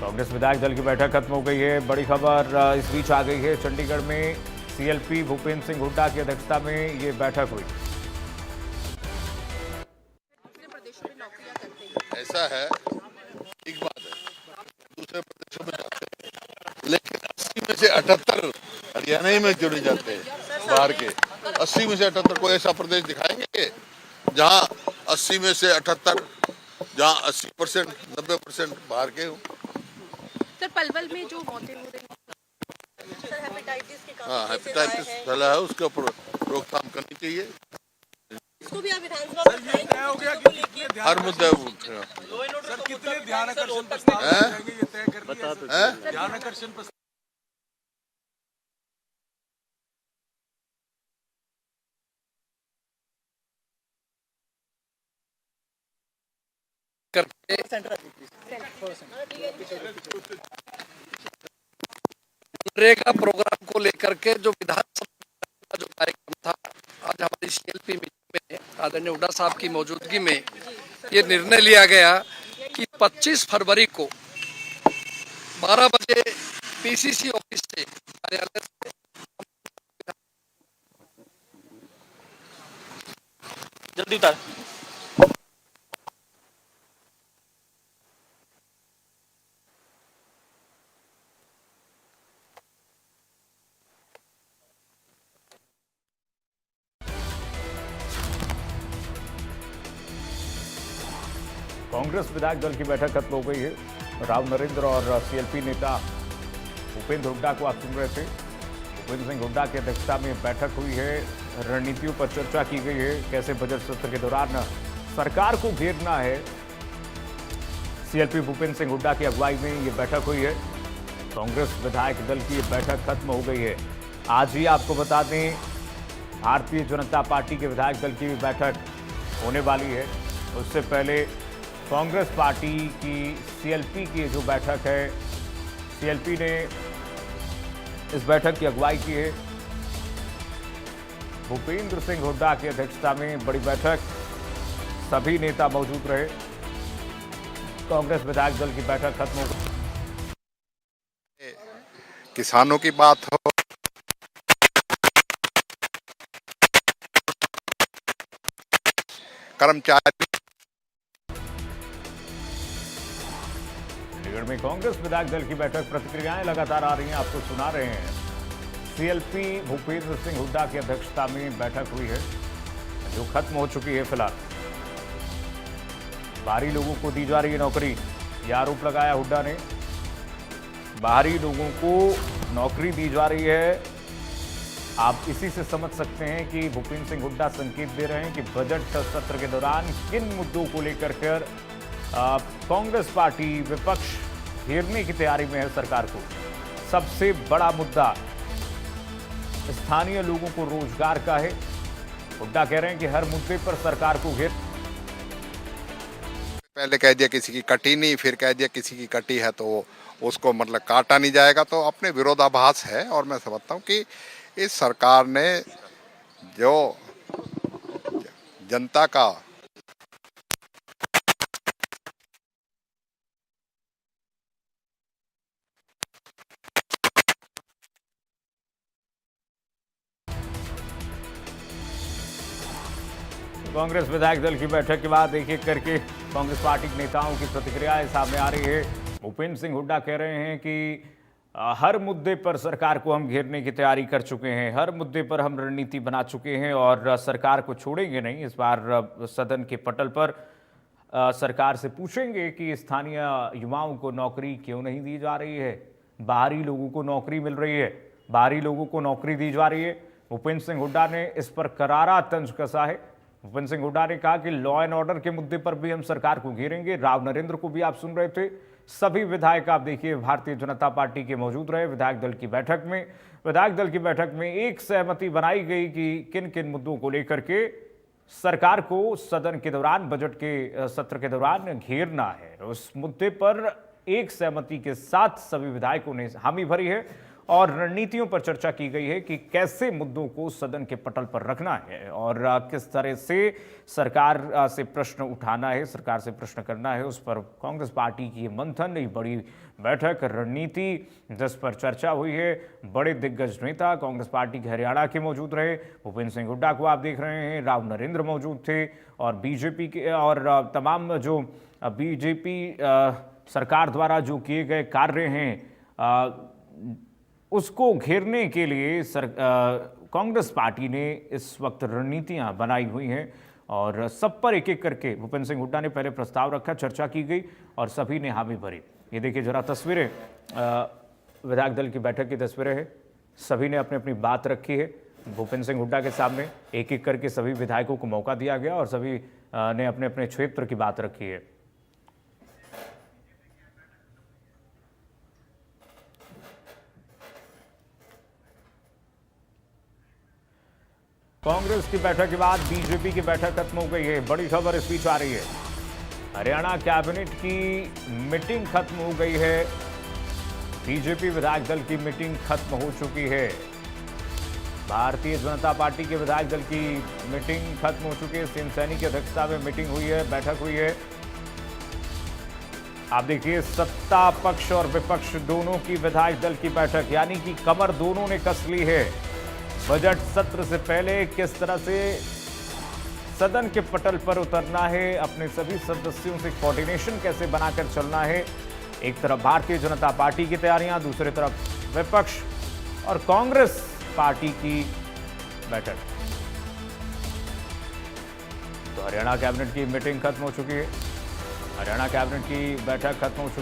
कांग्रेस विधायक दल की बैठक खत्म हो गई है। बड़ी खबर इस बीच आ गई है। चंडीगढ़ में सीएलपी भूपेंद्र सिंह हुड्डा की अध्यक्षता में ये बैठक हुई। ऐसा है, एक बात है, दूसरे प्रदेशों में जाते हैं लेकिन 80 में से 78 हरियाणा ही में जुड़े जाते हैं। बाहर के 80 में से 78 कोई ऐसा प्रदेश दिखाएंगे जहां 80 में से 78 जहां 80% 90% बाहर के हो। सर पलवल में जो मौतें हो रही हैं, सर हेपेटाइटिस फैला है, उसके ऊपर रोकथाम करनी चाहिए। इसको भी आप विधानसभा में तय हो गया कि हर मुद्दे सर कितने ध्यान आकर्षण प्रस्ताव जाएंगे ये तय कर लिया है। ध्यान आकर्षण प्रस्ताव मनरेगा प्रोग्राम को लेकर के जो विधानसभा का जो कार्यक्रम था, आज हमारी सीएलपी मीटिंग में आदरणीय हुड्डा साहब की मौजूदगी में ये निर्णय लिया गया कि 25 फरवरी को 12 बजे पीसीसी ऑफिस से कार्यालय से जल्दी उतार कांग्रेस विधायक दल की बैठक खत्म हो गई है। राव नरेंद्र और सीएलपी नेता भूपेंद्र हुड्डा को आप सुन रहे थे। भूपेंद्र सिंह हुड्डा की अध्यक्षता में बैठक हुई है। रणनीतियों पर चर्चा की गई है, कैसे बजट सत्र के दौरान सरकार को घेरना है। सीएलपी भूपेंद्र सिंह हुड्डा की अगुवाई में ये बैठक हुई है। कांग्रेस विधायक दल की ये बैठक खत्म हो गई है। आज ही आपको बता दें, भारतीय जनता पार्टी के विधायक दल की भी बैठक होने वाली है। उससे पहले कांग्रेस पार्टी की सीएलपी की जो बैठक है, सीएलपी ने इस बैठक की अगुवाई की है। भूपेंद्र सिंह हुड्डा की अध्यक्षता में बड़ी बैठक, सभी नेता मौजूद रहे। कांग्रेस विधायक दल की बैठक खत्म हो गई। किसानों की बात हो, कर्मचारी, चंडीगढ़ में कांग्रेस विधायक दल की बैठक, प्रतिक्रियाएं लगातार आ रही हैं, आपको सुना रहे हैं। सीएलपी भूपेंद्र सिंह हुड्डा की अध्यक्षता में बैठक हुई है, जो खत्म हो चुकी है। फिलहाल बाहरी लोगों को दी जा रही है नौकरी, यह आरोप लगाया हुड्डा ने। बाहरी लोगों को नौकरी दी जा रही है। आप इसी से समझ सकते हैं कि भूपेंद्र सिंह हुड्डा संकेत दे रहे हैं कि बजट सत्र के दौरान किन मुद्दों को लेकर कांग्रेस पार्टी विपक्ष घेरने की तैयारी में है सरकार को। सबसे बड़ा मुद्दा स्थानीय लोगों को रोजगार का है। हुड्डा कह रहे हैं कि हर मुद्दे पर सरकार को घेर। पहले कह दिया किसी की कटी नहीं, फिर कह दिया किसी की कटी है तो उसको मतलब काटा नहीं जाएगा, तो अपने विरोधाभास है। और मैं समझता हूँ कि इस सरकार ने जो जनता का कांग्रेस विधायक दल की बैठक के बाद एक एक करके कांग्रेस पार्टी के नेताओं की प्रतिक्रियाएं सामने आ रही है। भूपेंद्र सिंह हुड्डा कह रहे हैं कि हर मुद्दे पर सरकार को हम घेरने की तैयारी कर चुके हैं, हर मुद्दे पर हम रणनीति बना चुके हैं और सरकार को छोड़ेंगे नहीं। इस बार सदन के पटल पर सरकार से पूछेंगे कि स्थानीय युवाओं को नौकरी क्यों नहीं दी जा रही है, बाहरी लोगों को नौकरी मिल रही है, बाहरी लोगों को नौकरी दी जा रही है। भूपेंद्र सिंह हुड्डा ने इस पर करारा तंज कसा है। भूपेंद्र सिंह हुड्डा ने कहा कि लॉ एंड ऑर्डर के मुद्दे पर भी हम सरकार को घेरेंगे। राव नरेंद्र को भी आप सुन रहे थे। सभी विधायक आप देखिए भारतीय जनता पार्टी के मौजूद रहे विधायक दल की बैठक में। विधायक दल की बैठक में एक सहमति बनाई गई कि किन किन मुद्दों को लेकर के सरकार को सदन के दौरान, बजट के सत्र के दौरान घेरना है। उस मुद्दे पर एक सहमति के साथ सभी विधायकों ने हामी भरी है और रणनीतियों पर चर्चा की गई है कि कैसे मुद्दों को सदन के पटल पर रखना है और किस तरह से सरकार से प्रश्न उठाना है, सरकार से प्रश्न करना है। उस पर कांग्रेस पार्टी की ये मंथन, एक बड़ी बैठक, रणनीति, जिस पर चर्चा हुई है। बड़े दिग्गज नेता कांग्रेस पार्टी के हरियाणा के मौजूद रहे। भूपेंद्र सिंह हुड्डा को आप देख रहे हैं, राव नरेंद्र मौजूद थे और बीजेपी के और तमाम जो बीजेपी सरकार द्वारा जो किए गए कार्य हैं उसको घेरने के लिए कांग्रेस पार्टी ने इस वक्त रणनीतियां बनाई हुई हैं और सब पर एक एक करके भूपेंद्र सिंह हुड्डा ने पहले प्रस्ताव रखा, चर्चा की गई और सभी ने हामी भरी। ये देखिए जरा तस्वीरें, विधायक दल की बैठक की तस्वीरें हैं। सभी ने अपनी अपनी बात रखी है भूपेंद्र सिंह हुड्डा के सामने। एक एक करके सभी विधायकों को मौका दिया गया और सभी ने अपने अपने क्षेत्र की बात रखी है। कांग्रेस की बैठक के बाद बीजेपी की बैठक खत्म हो गई है। बड़ी खबर इस बीच आ रही है, हरियाणा कैबिनेट की मीटिंग खत्म हो गई है। बीजेपी विधायक दल की मीटिंग खत्म हो चुकी है। भारतीय जनता पार्टी के विधायक दल की मीटिंग खत्म हो चुकी है। सिंह सैनी की अध्यक्षता में मीटिंग हुई है, बैठक हुई है। आप देखिए, सत्ता पक्ष और विपक्ष दोनों की विधायक दल की बैठक, यानी कि कमर दोनों ने कस ली है। बजट सत्र से पहले किस तरह से सदन के पटल पर उतरना है, अपने सभी सदस्यों से कोऑर्डिनेशन कैसे बनाकर चलना है। एक तरफ भारतीय जनता पार्टी की तैयारियां, दूसरी तरफ विपक्ष और कांग्रेस पार्टी की बैठक। तो हरियाणा कैबिनेट की मीटिंग खत्म हो चुकी है, हरियाणा कैबिनेट की बैठक खत्म हो चुकी है।